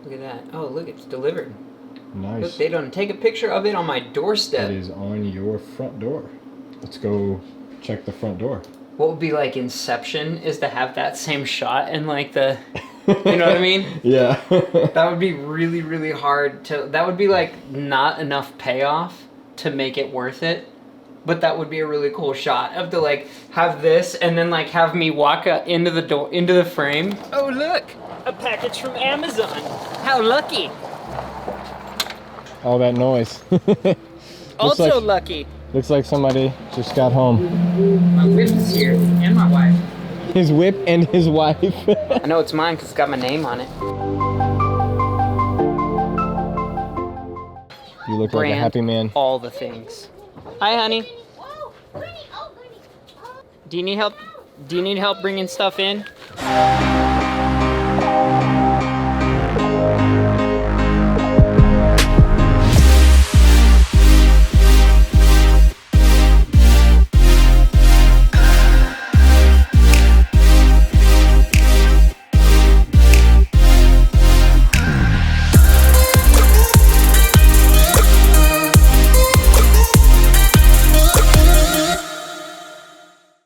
Look at that. Oh, look, it's delivered. Nice. Look, they don't take a picture of it on my doorstep. It is on your front door. Let's go check the front door. What would be like Inception is to have that same shot and like the, you know what I mean? Yeah. That would be really, really hard to, that would be like not enough payoff to make it worth it. But that would be a really cool shot of to like have this and then like have me walk into the door, into the frame. Oh look, a package from Amazon. How lucky. All that noise. Also lucky. Looks like somebody just got home. My whip is here and my wife. His whip and his wife. I know it's mine because it's got my name on it. You look like a happy man. All the things. Hi, honey. Do you need help? Do you need help bringing stuff in?